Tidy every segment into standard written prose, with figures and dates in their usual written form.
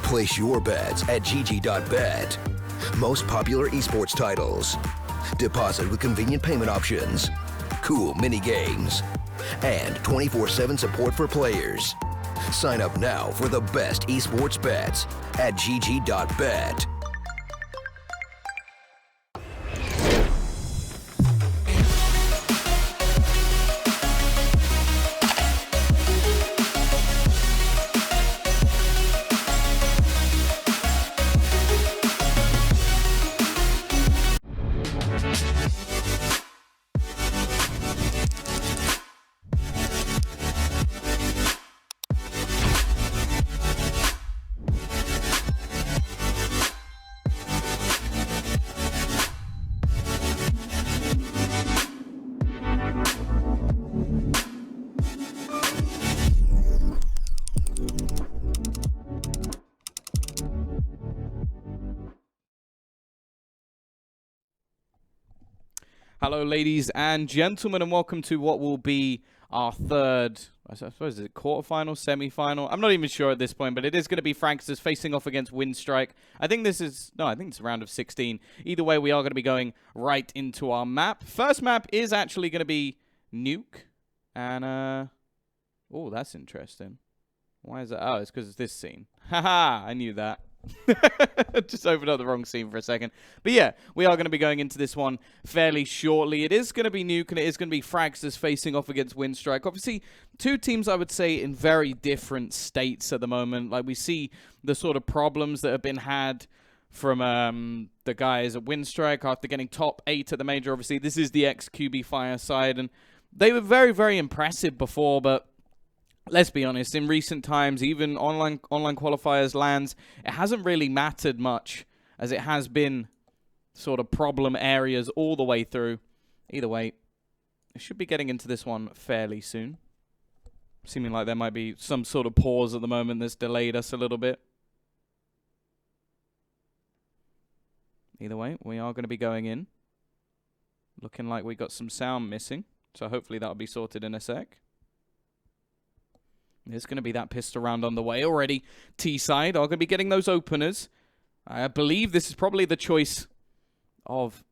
Place your bets at gg.bet. Most popular esports titles. Deposit with convenient payment options. Cool mini games. And 24/7 support for players. Sign up now for the best esports bets at gg.bet. Hello, ladies and gentlemen, and welcome to what will be our third, I suppose, is it quarterfinal, semi-final? I'm not even sure at this point, but it is going to be Fragsters facing off against Winstrike. I think it's a round of 16. Either way, we are going to be going right into our map. First map is actually going to be Nuke, and, oh, that's interesting. Why is that? Oh, it's because it's this scene. Haha, I knew that. Just opened up the wrong scene for a second. But yeah, we are going to be going into this one fairly shortly. It is going to be Nuke, and it is going to be Fragsters facing off against Winstrike. Obviously, two teams, I would say, in very different states at the moment. Like, we see the sort of problems that have been had from the guys at Winstrike after getting top 8 at the major. Obviously, this is the ex-QB Fire side, and they were very, very impressive before, but let's be honest, in recent times, even online qualifiers lands, it hasn't really mattered much as it has been sort of problem areas all the way through. Either way, I should be getting into this one fairly soon. Seeming like there might be some sort of pause at the moment that's delayed us a little bit. Either way, we are going to be going in. Looking like we got some sound missing, so hopefully that'll be sorted in a sec. There's going to be that pistol round on the way already. T-side are going to be getting those openers. I believe this is probably the choice of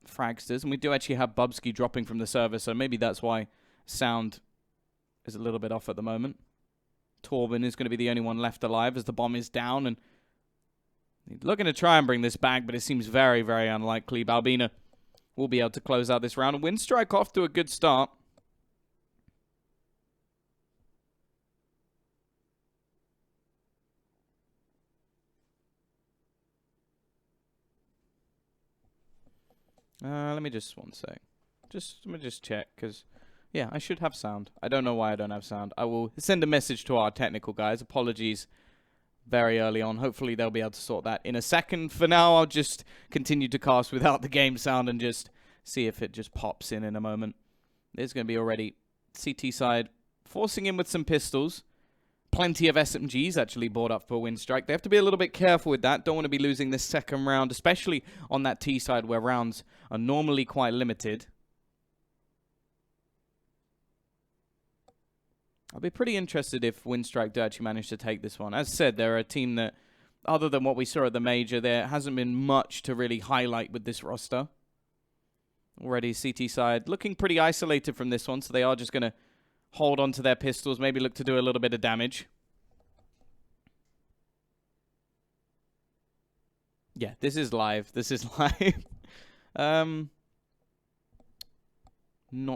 Fragsters. And we do actually have Bubsky dropping from the server, so maybe that's why sound is a little bit off at the moment. Torben is going to be the only one left alive as the bomb is down. And he's looking to try and bring this back, but it seems very, very unlikely. Balbina will be able to close out this round. And Winstrike off to a good start. Let me just one sec. Let me just check, because, yeah, I should have sound. I don't know why I don't have sound. I will send a message to our technical guys. Apologies very early on. Hopefully they'll be able to sort that in a second. For now, I'll just continue to cast without the game sound and just see if it just pops in a moment. There's going to be already CT side forcing in with some pistols. Plenty of SMGs actually bought up for Winstrike. They have to be a little bit careful with that. Don't want to be losing this second round, especially on that T side where rounds are normally quite limited. I'll be pretty interested if Winstrike do actually manage to take this one. As said, they're a team that, other than what we saw at the major, there hasn't been much to really highlight with this roster. Already CT side looking pretty isolated from this one, so they are just going to hold on to their pistols, maybe look to do a little bit of damage. Yeah, this is live. This is live.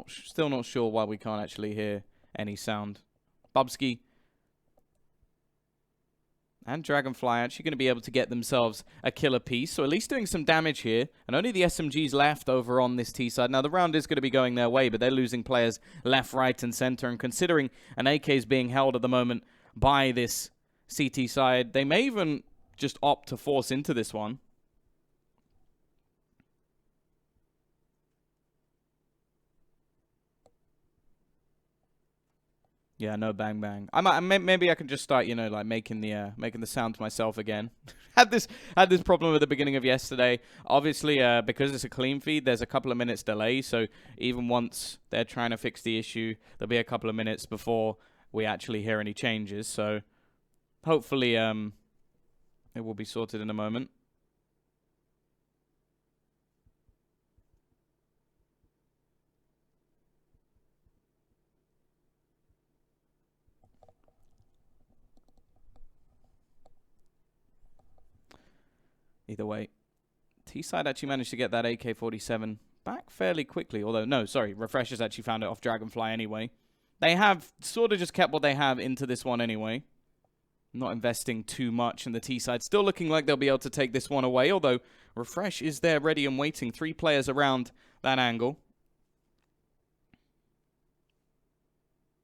Still not sure why we can't actually hear any sound. Bubsky and Dragonfly actually going to be able to get themselves a killer piece. So at least doing some damage here. And only the SMGs left over on this T side. Now the round is going to be going their way, but they're losing players left, right, and center. And considering an AK is being held at the moment by this CT side, they may even just opt to force into this one. Yeah, no bang bang. Maybe I can just start, you know, like making the sound myself again. had this problem at the beginning of yesterday. Obviously, because it's a clean feed, there's a couple of minutes delay. So even once they're trying to fix the issue, there'll be a couple of minutes before we actually hear any changes. So hopefully, It will be sorted in a moment. Either way, T-side actually managed to get that AK-47 back fairly quickly. Although, no, sorry, Refreshers actually found it off Dragonfly anyway. They have sort of just kept what they have into this one anyway. Not investing too much in the T-side. Still looking like they'll be able to take this one away. Although, Refresh is there ready and waiting. 3 players around that angle.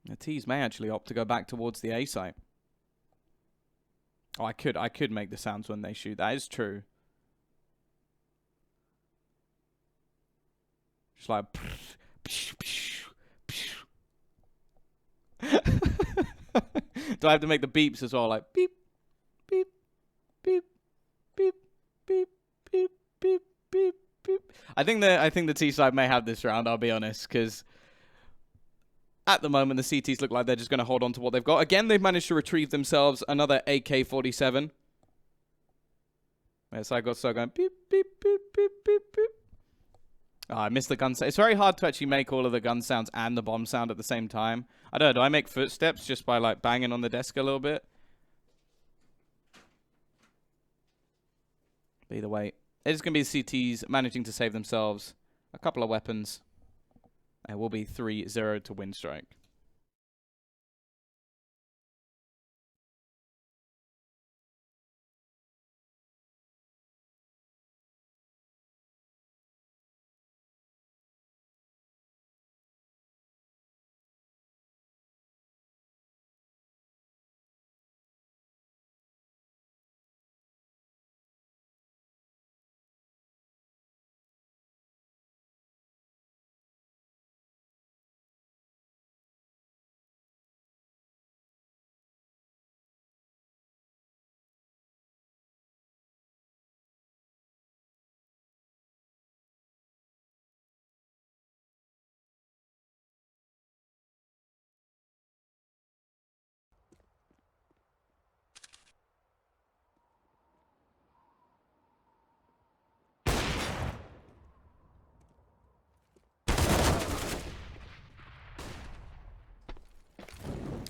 The T's may actually opt to go back towards the A site. Oh, I could make the sounds when they shoot. That is true. Just like... Do I have to make the beeps as well? Like beep, beep, beep, beep, beep, beep, beep, beep, beep. I think the T side may have this round, I'll be honest, because at the moment the CTs look like they're just going to hold on to what they've got. Again, they've managed to retrieve themselves another AK-47. So I got so going beep, beep, beep, beep, beep, beep. Oh, I missed the gun sound. It's very hard to actually make all of the gun sounds and the bomb sound at the same time. I don't know. Do I make footsteps just by like banging on the desk a little bit? But either way, it is going to be the CTs managing to save themselves a couple of weapons. It will be 3-0 to Winstrike.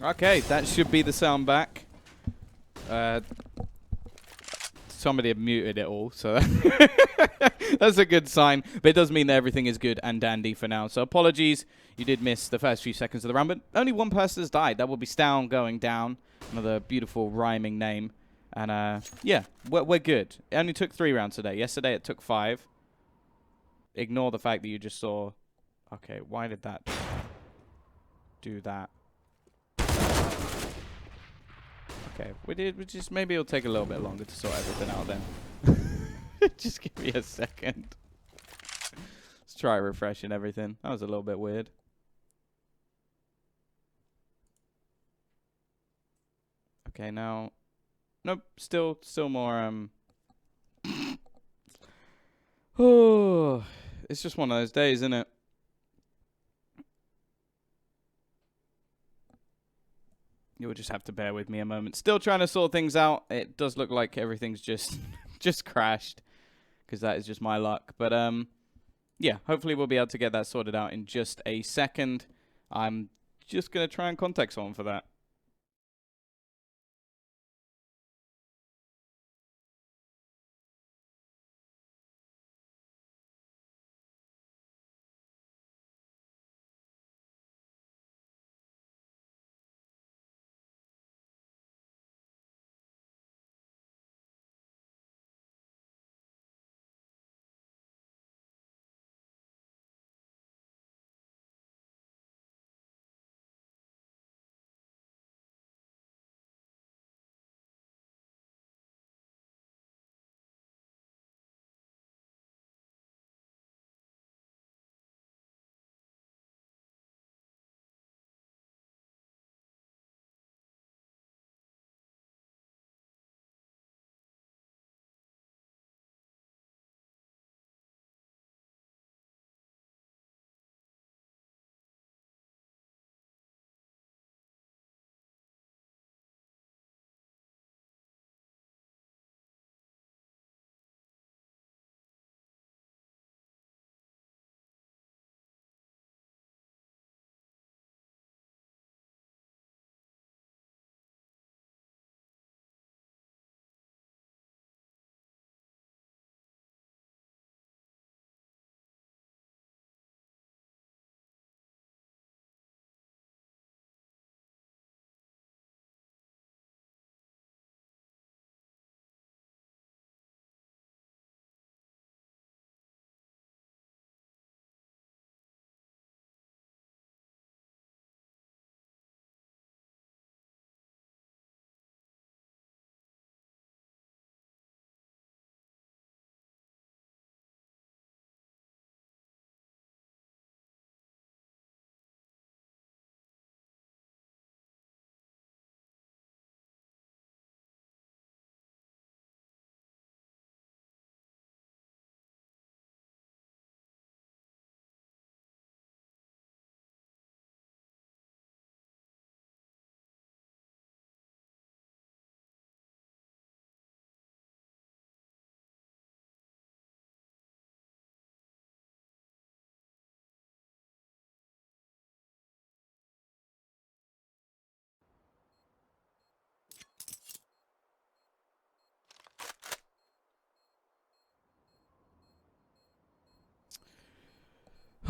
Okay, that should be the sound back. Somebody had muted it all, so that's a good sign. But it does mean that everything is good and dandy for now. So apologies, you did miss the first few seconds of the round, but only one person has died. That will be Stown going down. Another beautiful rhyming name. And yeah, we're good. It only took 3 rounds today. Yesterday it took 5. Ignore the fact that you just saw... Okay, why did that do that? Okay, maybe it'll take a little bit longer to sort everything out then. Just give me a second. Let's try refreshing everything. That was a little bit weird. Okay, now... Nope, still more, Oh, it's just one of those days, isn't it? You'll just have to bear with me a moment. Still trying to sort things out. It does look like everything's just crashed, because that is just my luck. But yeah, hopefully we'll be able to get that sorted out in just a second. I'm just going to try and contact someone for that.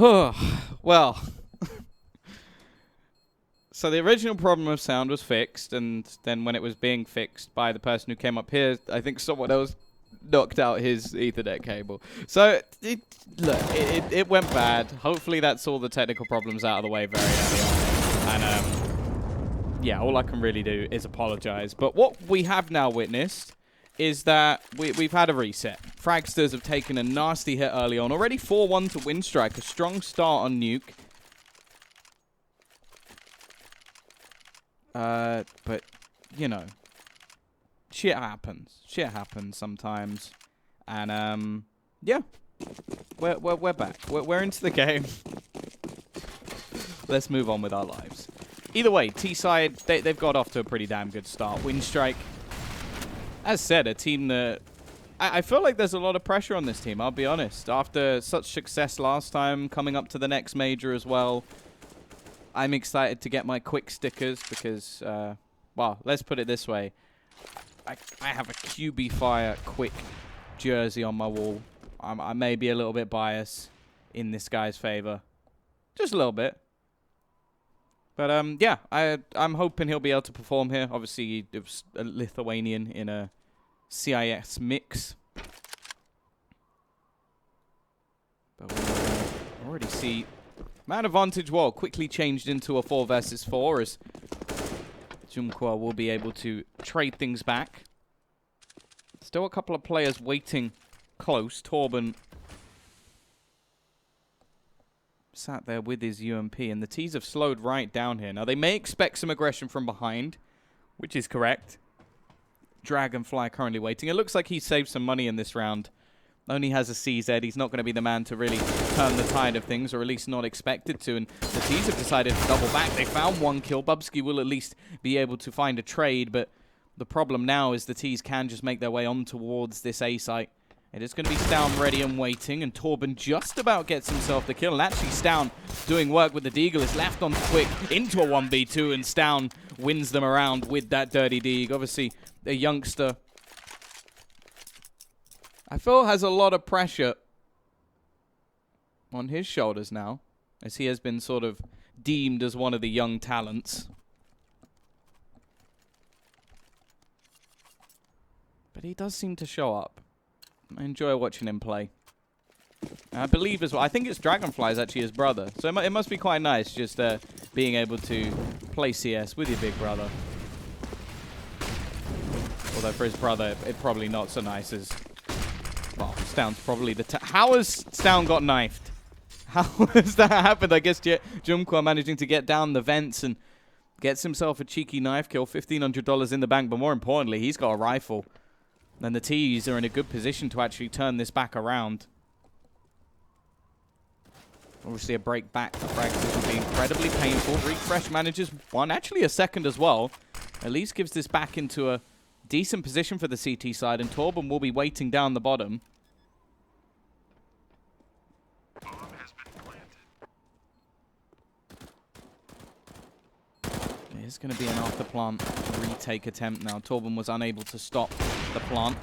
Well, so the original problem of sound was fixed, and then when it was being fixed by the person who came up here, I think someone else knocked out his Ethernet cable. So, it went bad. Hopefully that's all the technical problems out of the way very early on. And, yeah, all I can really do is apologize. But what we have now witnessed is that we've had a reset. Fragsters have taken a nasty hit early on. Already 4-1 to Winstrike. A strong start on nuke. But, you know, shit happens. Shit happens sometimes. And, yeah. We're back. We're into the game. Let's move on with our lives. Either way, T-side, they've got off to a pretty damn good start. Winstrike, as said, a team that... I feel like there's a lot of pressure on this team, I'll be honest. After such success last time, coming up to the next major as well, I'm excited to get my quick stickers because, well, let's put it this way. I have a QB Fire quick jersey on my wall. I may be a little bit biased in this guy's favor. Just a little bit. But, yeah, I'm hoping he'll be able to perform here. Obviously, it was a Lithuanian in a CIS mix. But we already see man advantage wall quickly changed into a 4 versus 4 as Jumqua will be able to trade things back. Still a couple of players waiting close. Torben sat there with his UMP, and the T's have slowed right down here. Now, they may expect some aggression from behind, which is correct. Dragonfly currently waiting. It looks like he saved some money in this round. Only has a CZ. He's not going to be the man to really turn the tide of things, or at least not expected to. And the T's have decided to double back. They found one kill. Bubsky will at least be able to find a trade, but the problem now is the T's can just make their way on towards this A site. It is going to be Stown ready and waiting, and Torben just about gets himself the kill. And actually, Stown doing work with the Deagle is left on quick into a 1v2, and Stown wins them around with that dirty Deagle. Obviously, a youngster, I feel, has a lot of pressure on his shoulders now, as he has been sort of deemed as one of the young talents. But he does seem to show up. I enjoy watching him play. And I believe as well, I think it's Dragonfly is actually his brother. So it must be quite nice just being able to play CS with your big brother. Although for his brother, it's probably not so nice as... Well, Stown's probably the... How has Stown got knifed? How has that happened? I guess Jumqua managing to get down the vents and gets himself a cheeky knife kill. $1,500 in the bank, but more importantly, he's got a rifle. And the T's are in a good position to actually turn this back around. Obviously, a break back for Fragsters would be incredibly painful. Refresh manages one, actually a second as well. At least gives this back into a decent position for the CT side, and Torben will be waiting down the bottom. It's going to be an after plant retake attempt now. Torben was unable to stop the plant.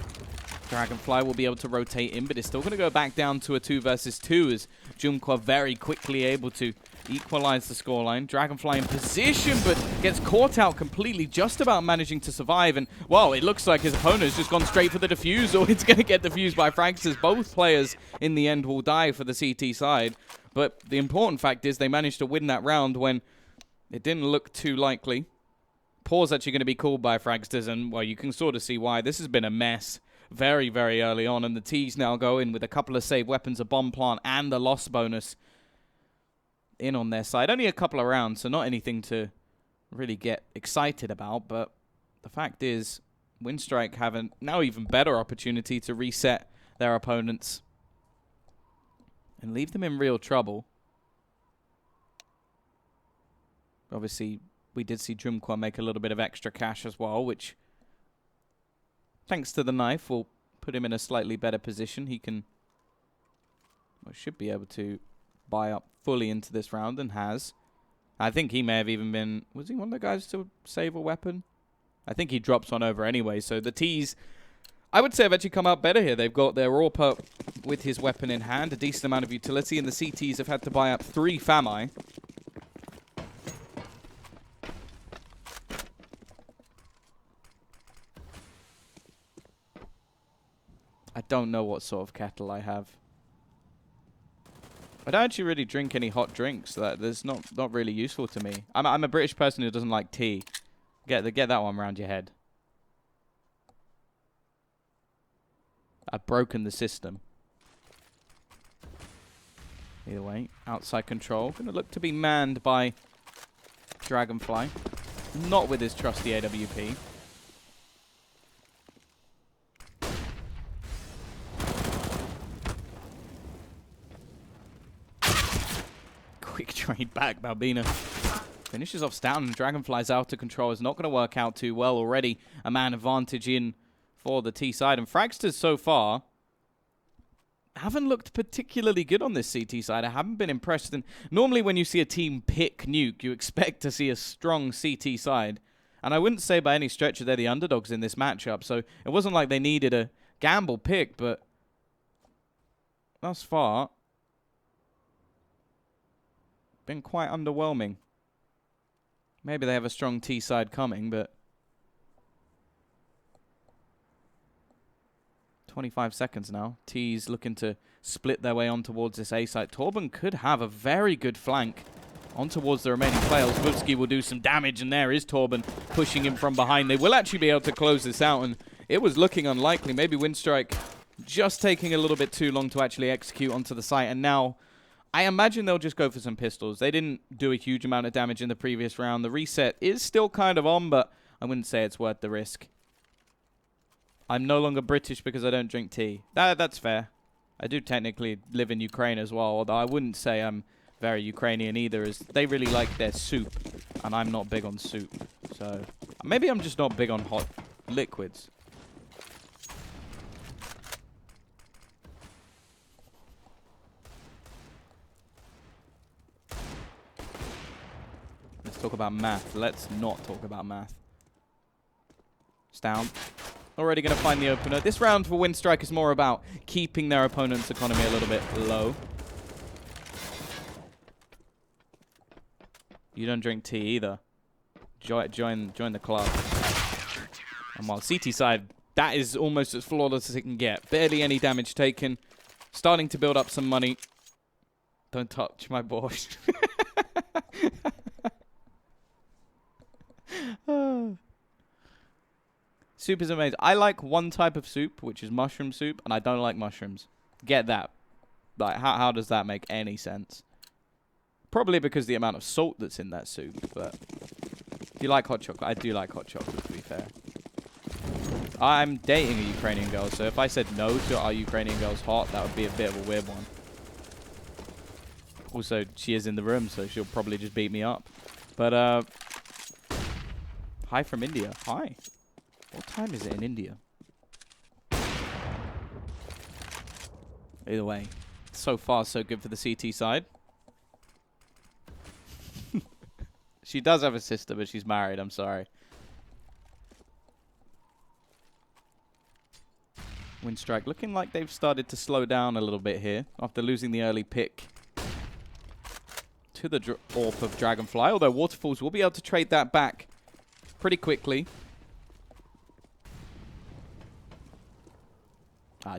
Dragonfly will be able to rotate in, but it's still going to go back down to a 2 versus 2 as Jumqua very quickly able to equalize the scoreline. Dragonfly in position, but gets caught out completely, just about managing to survive. And, well, it looks like his opponent has just gone straight for the defuse, or it's going to get defused by Fragsters. Both players in the end will die for the CT side. But the important fact is they managed to win that round when it didn't look too likely. Pause actually going to be called by Fragsters, and, well, you can sort of see why. This has been a mess very, very early on, and the T's now go in with a couple of save weapons, a bomb plant, and the loss bonus in on their side. Only a couple of rounds, so not anything to really get excited about, but the fact is Winstrike have a now even better opportunity to reset their opponents and leave them in real trouble. Obviously, we did see Jumqua make a little bit of extra cash as well, which, thanks to the knife, will put him in a slightly better position. He can, well, should be able to buy up fully into this round, and has. I think he may have even been, was he one of the guys to save a weapon? I think he drops one over anyway, so the T's I would say I've actually come out better here. They've got their AWP up with his weapon in hand, a decent amount of utility, and the CTs have had to buy up 3 FAMI. I don't know what sort of kettle I have. I don't actually really drink any hot drinks. That's not really useful to me. I'm a British person who doesn't like tea. Get that one around your head. I've broken the system. Either way, outside control. Going to look to be manned by Dragonfly. Not with his trusty AWP. Quick trade back, Balbina. Finishes off Stout, and Dragonfly's out of control. Is not going to work out too well already. A man advantage in for the T side. And Fragsters so far haven't looked particularly good on this CT side. I haven't been impressed. And normally when you see a team pick nuke, you expect to see a strong CT side. And I wouldn't say by any stretch that they're the underdogs in this matchup. So it wasn't like they needed a gamble pick, but thus far been quite underwhelming. Maybe they have a strong T side coming, but 25 seconds now. T's looking to split their way on towards this A site. Torben could have a very good flank on towards the remaining players. Vubski will do some damage, and there is Torben pushing him from behind. They will actually be able to close this out, and it was looking unlikely. Maybe Winstrike just taking a little bit too long to actually execute onto the site, and now I imagine they'll just go for some pistols. They didn't do a huge amount of damage in the previous round. The reset is still kind of on, but I wouldn't say it's worth the risk. I'm no longer British because I don't drink tea. That's fair. I do technically live in Ukraine as well, although I wouldn't say I'm very Ukrainian either, as they really like their soup, and I'm not big on soup. So maybe I'm just not big on hot liquids. Let's talk about math. Let's not talk about math. It's down. Already going to find the opener. This round for Winstrike is more about keeping their opponent's economy a little bit low. You don't drink tea either. Join the club. And while CT side, that is almost as flawless as it can get. Barely any damage taken. Starting to build up some money. Don't touch my boys. Soup is amazing. I like one type of soup, which is mushroom soup, and I don't like mushrooms. Get that. Like, how does that make any sense? Probably because the amount of salt that's in that soup, but if you like hot chocolate, I do like hot chocolate, to be fair. I'm dating a Ukrainian girl, so if I said no to our Ukrainian girls hot, that would be a bit of a weird one. Also, she is in the room, so she'll probably just beat me up. But, hi from India. Hi. What time is it in India? Either way, so far so good for the CT side. She does have a sister, but she's married. I'm sorry. Winstrike looking like they've started to slow down a little bit here after losing the early pick to the AWP of Dragonfly. Although Waterfalls will be able to trade that back pretty quickly.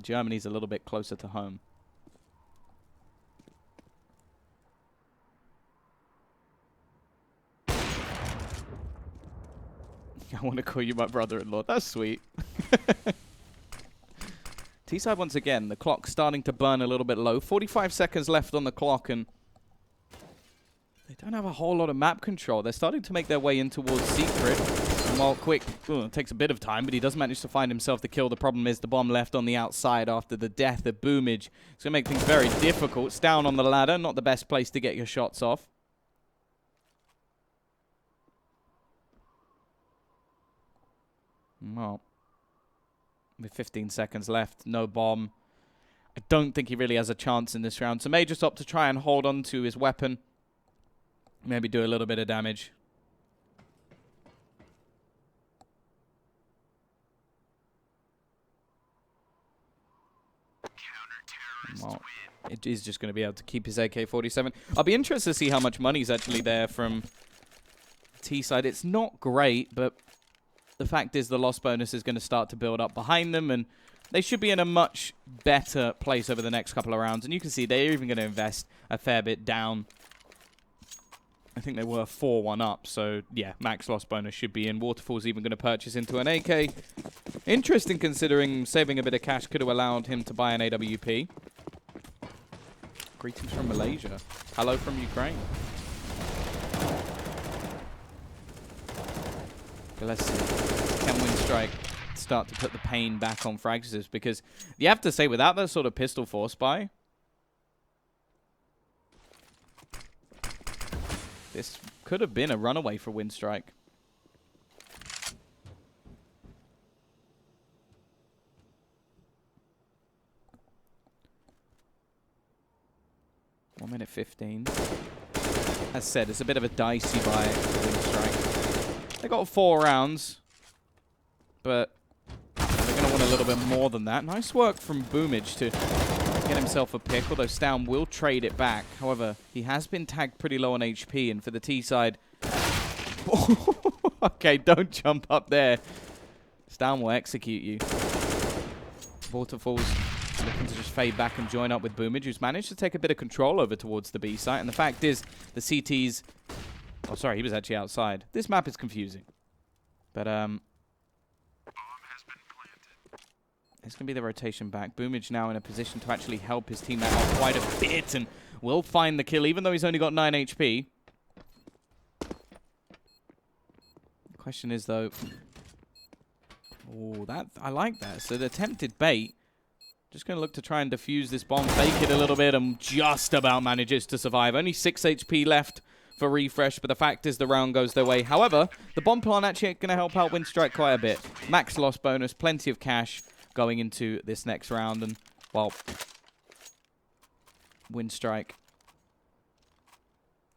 Germany's a little bit closer to home. I want to call you my brother-in-law. That's sweet. T-side once again. The clock's starting to burn a little bit low. 45 seconds left on the clock, and they don't have a whole lot of map control. They're starting to make their way in towards Secret. And while Quick it takes a bit of time, but he does manage to find himself the kill. The problem is the bomb left on the outside after the death of Boomage. It's going to make things very difficult. It's down on the ladder. Not the best place to get your shots off. Well, with 15 seconds left, no bomb. I don't think he really has a chance in this round. So may just opt to try and hold on to his weapon. Maybe do a little bit of damage. Well, it is just going to be able to keep his AK-47. I'll be interested to see how much money's actually there from T side. It's not great, but the fact is the loss bonus is going to start to build up behind them, and they should be in a much better place over the next couple of rounds. And you can see they're even going to invest a fair bit down. I think they were 4-1 up, so yeah, max loss bonus should be in. Waterfall's even going to purchase into an AK. Interesting, considering saving a bit of cash could have allowed him to buy an AWP. Greetings from Malaysia. Hello from Ukraine. Okay, let's see. Can Winstrike start to put the pain back on Fragsters? Because you have to say, without that sort of pistol force buy, this could have been a runaway for Winstrike. One minute 15. As said, it's a bit of a dicey buy for Winstrike. They got 4 rounds, but they're going to want a little bit more than that. Nice work from Boomage to get himself a pick, although Stown will trade it back. However, he has been tagged pretty low on HP, and for the T side... Okay, don't jump up there. Stown will execute you. Waterfalls looking to just fade back and join up with Boomage, who's managed to take a bit of control over towards the B site. And the fact is, the CTs... Oh, sorry, he was actually outside. This map is confusing. But, it's going to be the rotation back. Boomage now in a position to actually help his teammate out quite a bit, and will find the kill, even though he's only got 9 HP. The question is, though... Oh, that I like that. So the attempted bait. Just going to look to try and defuse this bomb, fake it a little bit, and just about manages to survive. Only 6 HP left for refresh, but the fact is the round goes their way. However, the bomb plant actually going to help out Winstrike quite a bit. Max loss bonus, plenty of cash going into this next round, and, well, Winstrike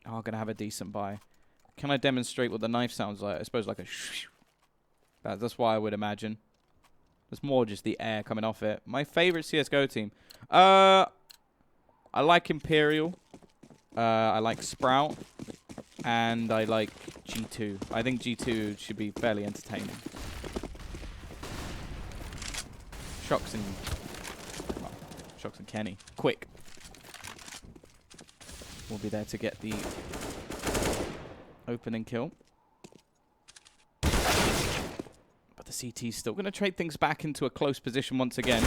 are going to have a decent buy. Can I demonstrate what the knife sounds like? I suppose like a shh. That's why I would imagine. It's more just the air coming off it. My favorite CSGO team. I like Imperial. I like Sprout. And I like G2. I think G2 should be fairly entertaining. Shox and Kenny. Quick. We'll be there to get the opening kill. But the CT's still going to trade things back into a close position once again.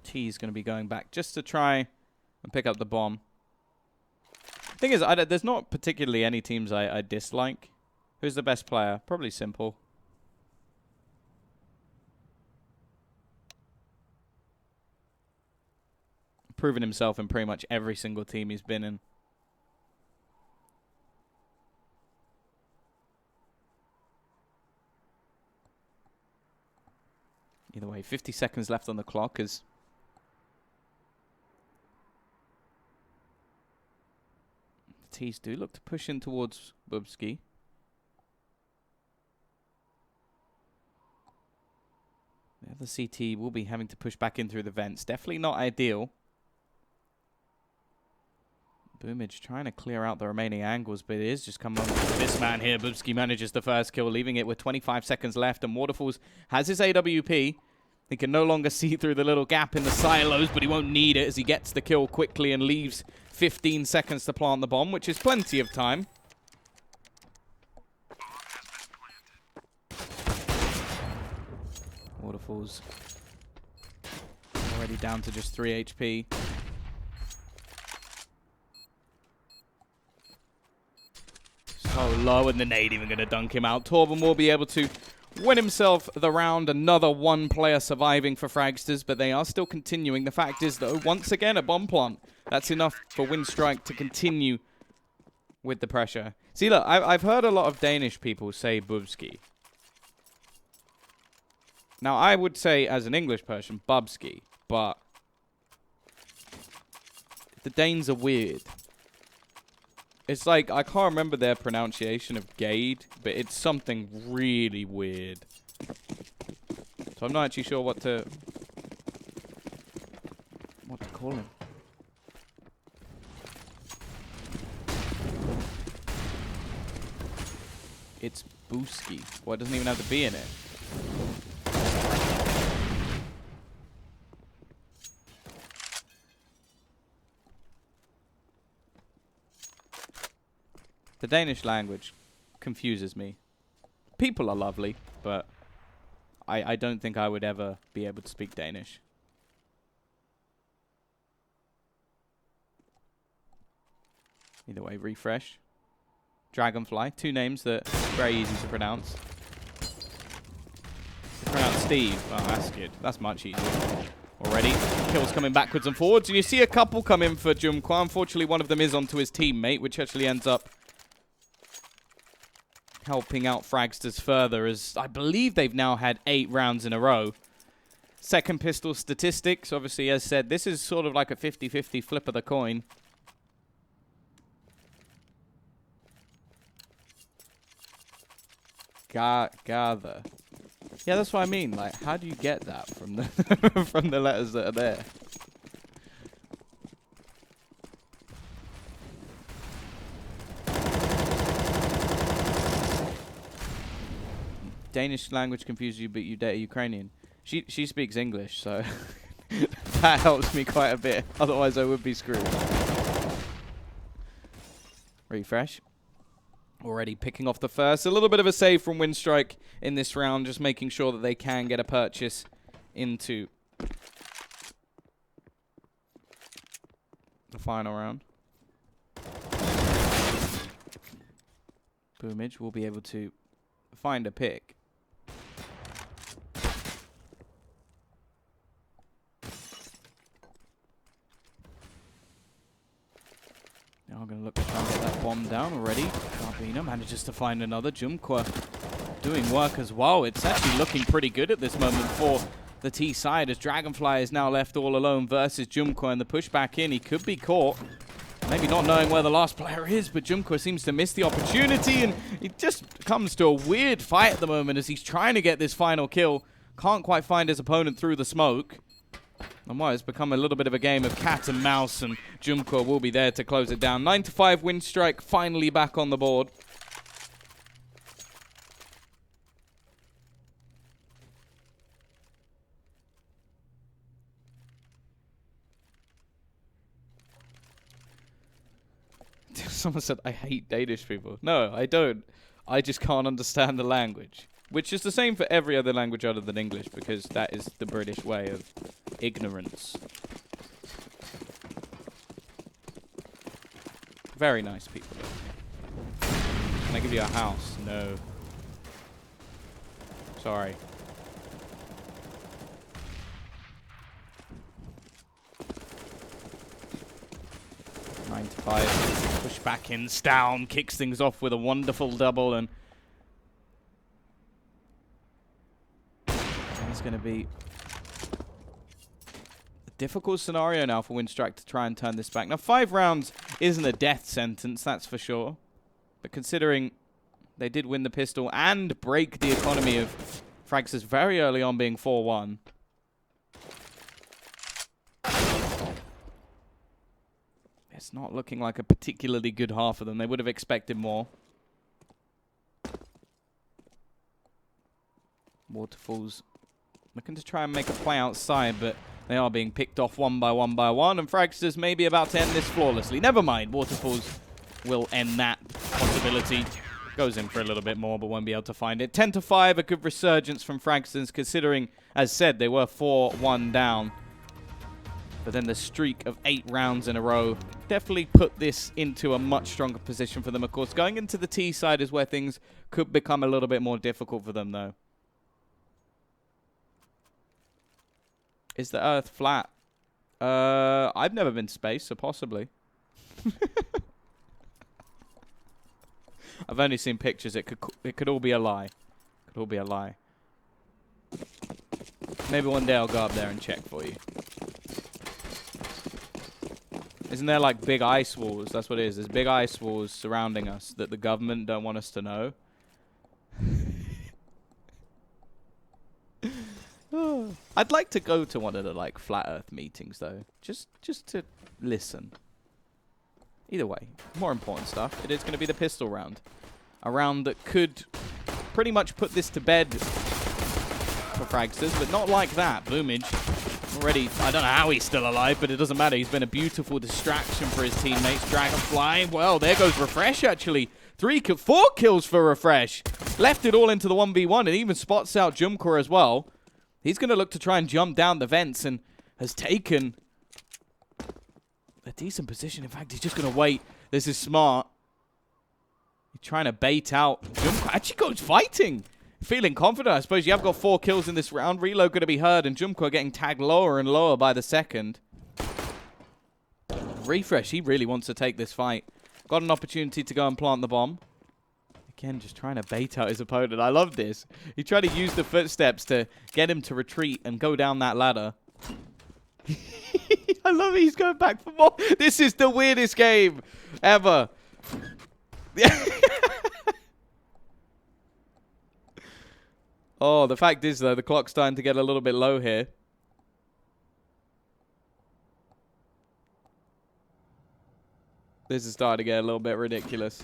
T's going to be going back just to try and pick up the bomb. Thing is, there's not particularly any teams I dislike. Who's the best player? Probably Simple. Proven himself in pretty much every single team he's been in. Either way, 50 seconds left on the clock as the T's do look to push in towards Bubsky. The other CT will be having to push back in through the vents. Definitely not ideal. Boomage trying to clear out the remaining angles, but it is just coming on to this man here. Bubsky manages the first kill, leaving it with 25 seconds left, and Waterfalls has his AWP. He can no longer see through the little gap in the silos, but he won't need it as he gets the kill quickly and leaves 15 seconds to plant the bomb, which is plenty of time. Waterfalls already down to just 3 HP. So low, and the nade even going to dunk him out. Torben will be able to win himself the round. Another one player surviving for Fragsters, but they are still continuing. The fact is, though, once again, a bomb plant. That's enough for Winstrike to continue with the pressure. See, look, I've heard a lot of Danish people say Bubsky. Now, I would say, as an English person, Bubsky, but the Danes are weird. It's like, I can't remember their pronunciation of Gade, but it's something really weird. So I'm not actually sure what to call him. It's Booski. Well, it doesn't even have the B in it. The Danish language confuses me. People are lovely, but I don't think I would ever be able to speak Danish. Either way, refresh. Dragonfly, 2 names that are very easy to pronounce. To pronounce Steve, oh, that's good. That's much easier. Already, kills coming backwards and forwards, and you see a couple come in for Jumqua. Unfortunately, one of them is onto his teammate, which actually ends up helping out Fragsters further, as I believe they've now had 8 rounds in a row. Second pistol statistics, obviously, as said, this is sort of like a 50-50 flip of the coin. Gather. Yeah, that's what I mean. Like, how do you get that from the from the letters that are there? Danish language confuses you, but you date a Ukrainian. She speaks English, so that helps me quite a bit. Otherwise, I would be screwed. Refresh. Already picking off the first. A little bit of a save from Winstrike in this round, just making sure that they can get a purchase into the final round. Boomage will be able to find a pick. Now I'm going to look to try and get that bomb down already. Garbina manages to find another. Jumqua doing work as well. It's actually looking pretty good at this moment for the T side, as Dragonfly is now left all alone versus Jumqua, and the push back in. He could be caught. Maybe not knowing where the last player is, but Jumqua seems to miss the opportunity, and it just comes to a weird fight at the moment as he's trying to get this final kill. Can't quite find his opponent through the smoke. And well, it's become a little bit of a game of cat and mouse, and Jumqua will be there to close it down. 9-5 Winstrike finally back on the board. Someone said, I hate Danish people. No, I don't. I just can't understand the language. Which is the same for every other language other than English, because that is the British way of ignorance. Very nice people. Can I give you a house? No. Sorry. Nine to 5. Push back in. Down. Kicks things off with a wonderful double, and it's going to be a difficult scenario now for Winstrike to try and turn this back. Now, 5 rounds isn't a death sentence, that's for sure. But considering they did win the pistol and break the economy of Fragsters very early on being 4-1. It's not looking like a particularly good half of them. They would have expected more. Waterfalls looking to try and make a play outside, but they are being picked off one by one, and Fragsters may be about to end this flawlessly. Never mind, Waterfalls will end that possibility. Goes in for a little bit more, but won't be able to find it. 10-5, a good resurgence from Fragsters, considering, as said, they were 4-1 down. But then the streak of 8 rounds in a row definitely put this into a much stronger position for them. Of course, going into the T side is where things could become a little bit more difficult for them, though. Is the Earth flat? I've never been to space, so possibly. I've only seen pictures. It could all be a lie. Could all be a lie. Maybe one day I'll go up there and check for you. Isn't there like big ice walls? That's what it is. There's big ice walls surrounding us that the government don't want us to know. I'd like to go to one of the like flat Earth meetings though, just to listen. Either way, more important stuff. It is going to be the pistol round, a round that could pretty much put this to bed for Fragsters, but not like that. Bloomage already, I don't know how he's still alive, but it doesn't matter. He's been a beautiful distraction for his teammates. Dragonfly, well, there goes Refresh actually. 4 kills for Refresh. Left it all into the 1v1 and even spots out Jumkor as well. He's going to look to try and jump down the vents and has taken a decent position. In fact, he's just going to wait. This is smart. He's trying to bait out. Jumkor actually goes fighting. Feeling confident. I suppose you have got 4 kills in this round. Reload going to be heard and Jumkor getting tagged lower and lower by the second. Refresh, he really wants to take this fight. Got an opportunity to go and plant the bomb. Again, just trying to bait out his opponent. I love this. He tried to use the footsteps to get him to retreat and go down that ladder. I love it. He's going back for more. This is the weirdest game ever. Oh, the fact is, though, the clock's starting to get a little bit low here. This is starting to get a little bit ridiculous.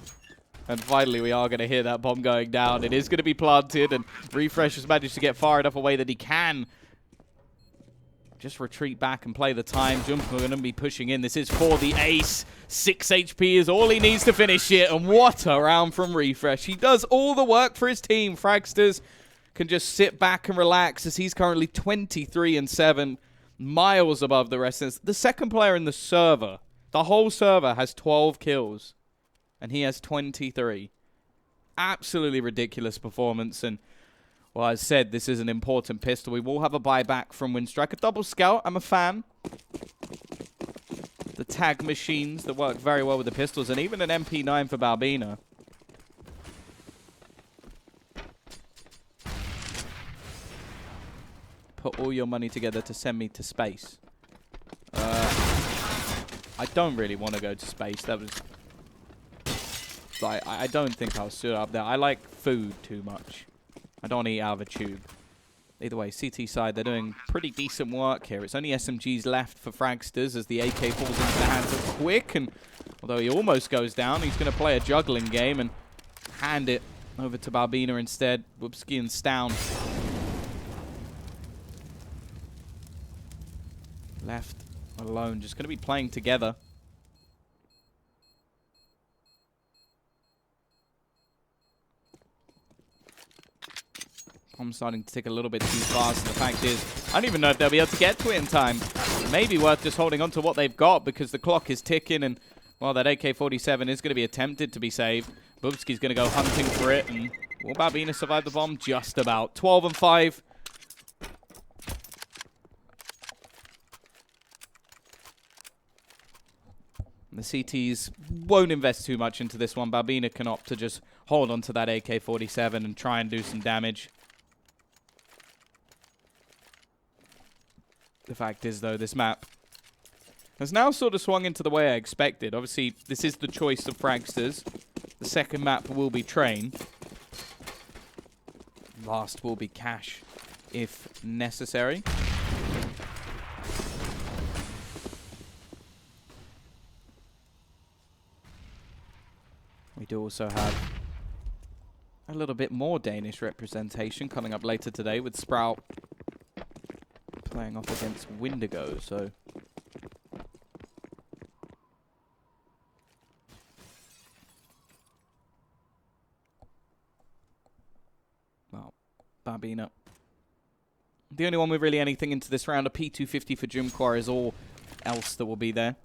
And finally, we are going to hear that bomb going down. It is going to be planted, and Refresh has managed to get far enough away that he can just retreat back and play the time. Jumper going to be pushing in. This is for the ace. 6 HP is all he needs to finish it, and what a round from Refresh. He does all the work for his team. Fragsters can just sit back and relax as he's currently 23-7, miles above the rest. The second player in the server, the whole server, has 12 kills, and he has 23. Absolutely ridiculous performance, and well, as said, this is an important pistol. We will have a buyback from Winstrike. A double scout, I'm a fan. The tag machines that work very well with the pistols, and even an MP9 for Balbina. Put all your money together to send me to space. I don't really want to go to space. That was like, I don't think I'll suit up there. I like food too much. I don't want to eat out of a tube. Either way, CT side, they're doing pretty decent work here. It's only SMGs left for Fragsters as the AK falls into the hands of Quick. And although he almost goes down, he's going to play a juggling game and hand it over to Balbina instead. Whoopski and Stown left alone, just going to be playing together. I'm starting to tick a little bit too fast. The fact is, I don't even know if they'll be able to get to it in time. Maybe worth just holding on to what they've got because the clock is ticking and, well, that AK-47 is going to be attempted to be saved. Bubski's going to go hunting for it, and will Balbina survive the bomb? Just about. 12-5. The CTs won't invest too much into this one. Balbina can opt to just hold on to that AK-47 and try and do some damage. The fact is, though, this map has now sort of swung into the way I expected. Obviously, this is the choice of Fragsters. The second map will be Train. Last will be Cash, if necessary. We do also have a little bit more Danish representation coming up later today with Sprout playing off against Windigo, so well, Balbina. The only one with really anything into this round, a P250 for Jumkor is all else that will be there.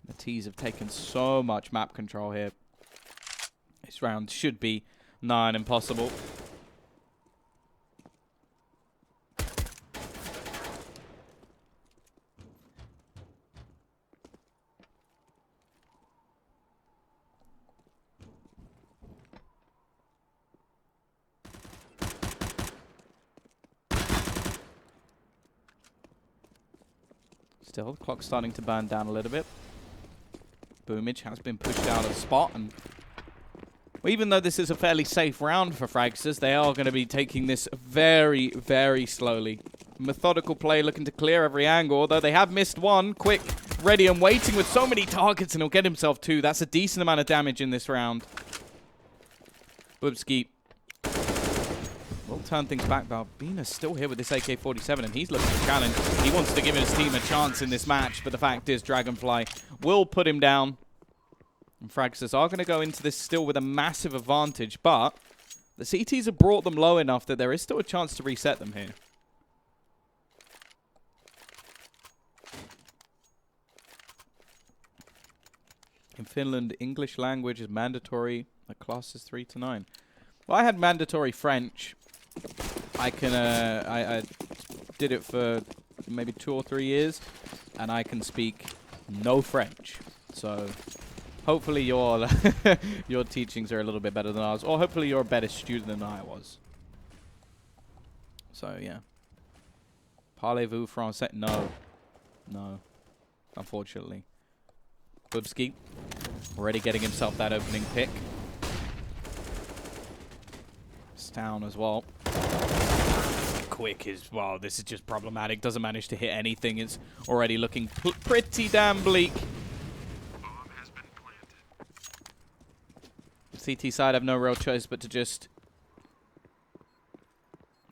The T's have taken so much map control here. This round should be nigh on impossible. Still, the clock's starting to burn down a little bit. Boomage has been pushed out of the spot, and well, even though this is a fairly safe round for Fragsters, they are going to be taking this very, very slowly. Methodical play, looking to clear every angle, although they have missed one. Quick, ready and waiting with so many targets, and he'll get himself two. That's a decent amount of damage in this round. Boobski will turn things back, but Albina's still here with this AK-47, and he's looking to challenge. He wants to give his team a chance in this match, but the fact is Dragonfly will put him down. And Fragsters are going to go into this still with a massive advantage, but the CTs have brought them low enough that there is still a chance to reset them here. In Finland, English language is mandatory at classes 3 to 9. Well, I had mandatory French. I did it for maybe 2 or 3 years, and I can speak no French. So hopefully your your teachings are a little bit better than ours, or hopefully you're a better student than I was. So yeah. Parlez-vous français? No. No. Unfortunately. Bubski already getting himself that opening pick. Down as well. Quick is, well, this is just problematic. Doesn't manage to hit anything. It's already looking pretty damn bleak. CT side have no real choice but to just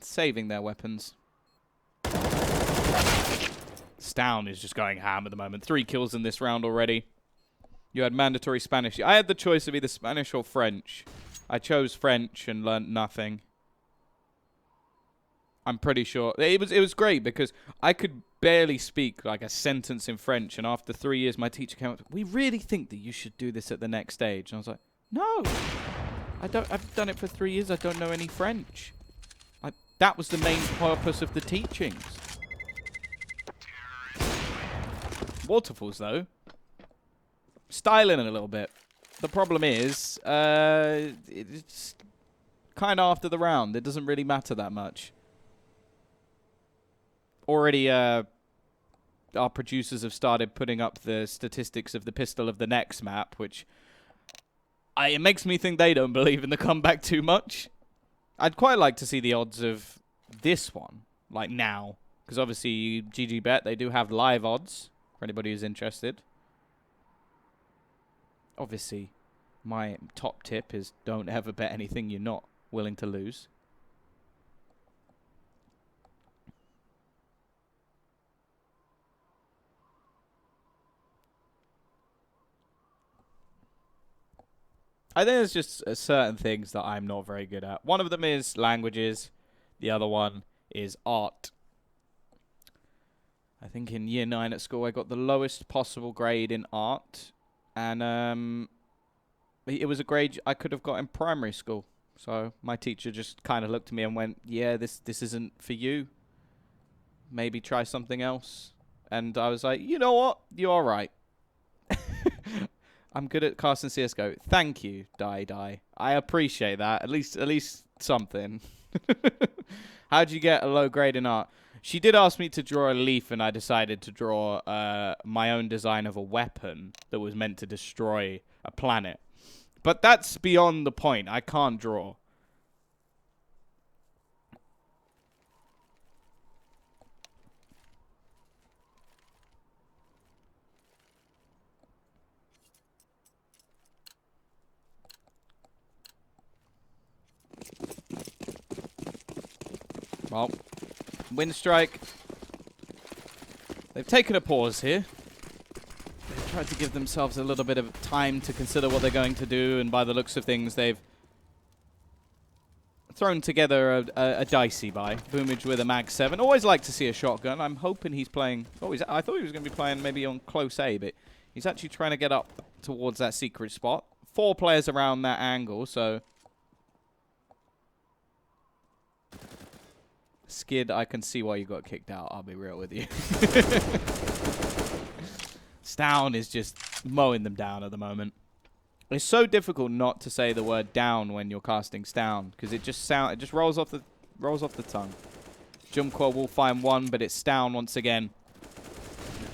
saving their weapons. Stown is just going ham at the moment. 3 kills in this round already. You had mandatory Spanish. I had the choice of either Spanish or French. I chose French and learned nothing. I'm pretty sure. It was great because I could barely speak like a sentence in French, and after 3 years my teacher came up, we really think that you should do this at the next stage. And I was like, no. I've done it for 3 years. I don't know any French. That was the main purpose of the teachings. Waterfalls though. Styling it a little bit. The problem is, it's kind of after the round. It doesn't really matter that much. Already, our producers have started putting up the statistics of the Pistol of the Next map, which it makes me think they don't believe in the comeback too much. I'd quite like to see the odds of this one, like now. Because obviously, GG Bet, they do have live odds, for anybody who's interested. Obviously, my top tip is don't ever bet anything you're not willing to lose. I think there's just certain things that I'm not very good at. One of them is languages. The other one is art. I think in year 9 at school I got the lowest possible grade in art. And it was a grade I could have got in primary school. So my teacher just kind of looked at me and went, yeah, this isn't for you. Maybe try something else. And I was like, you know what? You're right. I'm good at casting CSGO. Thank you, Die. I appreciate that. At least something. How'd you get a low grade in art? She did ask me to draw a leaf, and I decided to draw my own design of a weapon that was meant to destroy a planet. But that's beyond the point. I can't draw. Well, Winstrike, they've taken a pause here. They've tried to give themselves a little bit of time to consider what they're going to do, and by the looks of things, they've thrown together a dicey buy. Boomage with a Mag 7. Always like to see a shotgun. I'm hoping he's playing... Oh, I thought he was going to be playing maybe on close A, but he's actually trying to get up towards that secret spot. 4 players around that angle, so... Skid, I can see why you got kicked out. I'll be real with you. Stown is just mowing them down at the moment. It's so difficult not to say the word down when you're casting Stown because it just rolls off the tongue. Jumquo will find one, but it's Stown once again.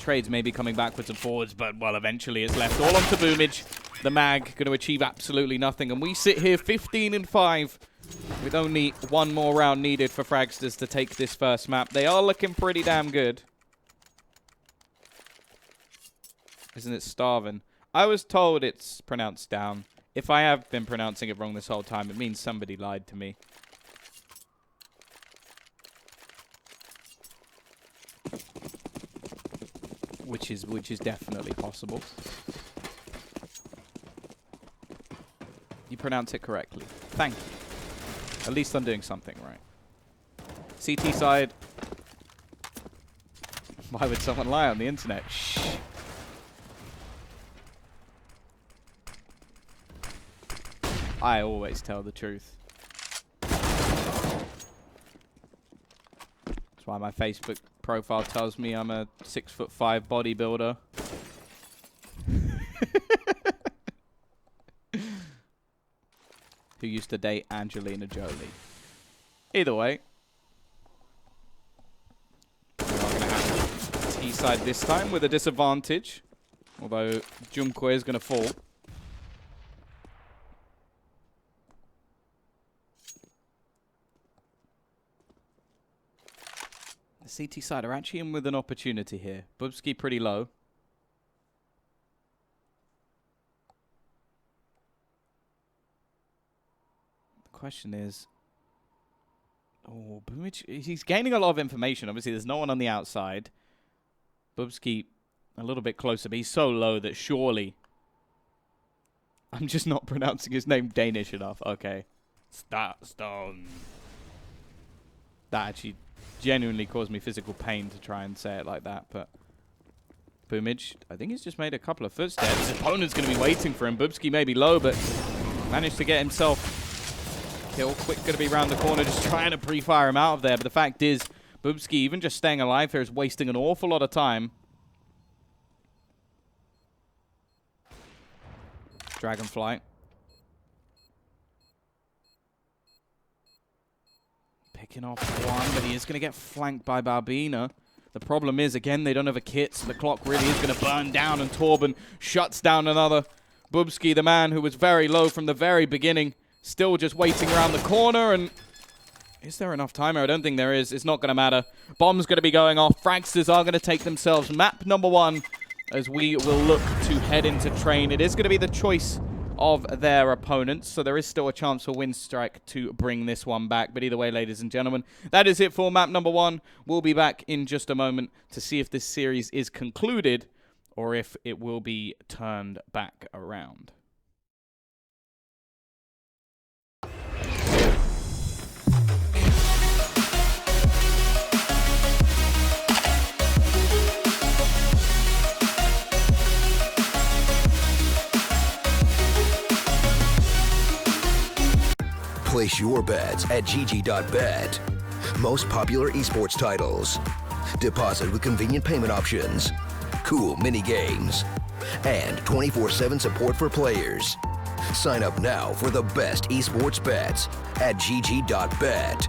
trades may be coming backwards and forwards, but, well, eventually it's left all onto Boomage. The Mag going to achieve absolutely nothing, and we sit here 15-5 with only one more round needed for Fragsters to take this first map. They are looking pretty damn good. Isn't it Starvin? I was told it's pronounced down. If I have been pronouncing it wrong this whole time, it means somebody lied to me. Which is definitely possible. You pronounce it correctly. Thank you. At least I'm doing something right. CT side. Why would someone lie on the internet? Shh. I always tell the truth. That's why my Facebook profile tells me I'm a 6'5" bodybuilder. Who used to date Angelina Jolie. Either way. We are going to have T-side this time with a disadvantage. Although Junko is going to fall. The CT side are actually in with an opportunity here. Bubsky pretty low. The question is... Oh, Boomage, he's gaining a lot of information. Obviously, there's no one on the outside. Bubsky a little bit closer, but he's so low that surely... I'm just not pronouncing his name Danish enough. Okay. Stone. That actually... genuinely caused me physical pain to try and say it like that, but Boomage, I think he's just made a couple of footsteps. His opponent's going to be waiting for him. Bubsky may be low, but managed to get himself killed. Quick going to be around the corner, just trying to pre-fire him out of there, but the fact is, Bubsky, even just staying alive here, is wasting an awful lot of time. Dragonfly. Picking off one, but he is going to get flanked by Barbina. The problem is, again, they don't have a kit, so the clock really is going to burn down, and Torben shuts down another. Bubsky, the man who was very low from the very beginning, still just waiting around the corner, and is there enough time? I don't think there is. It's not going to matter. Bomb's going to be going off. Fragsters are going to take themselves map number 1 as we will look to head into train. It is going to be the choice of their opponents, so there is still a chance for Winstrike to bring this one back. But either way, ladies and gentlemen, that is it for map number 1. We'll be back in just a moment to see if this series is concluded or if it will be turned back around. Place your bets at gg.bet. Most popular esports titles. Deposit with convenient payment options. Cool mini games. And 24/7 support for players. Sign up now for the best esports bets at gg.bet.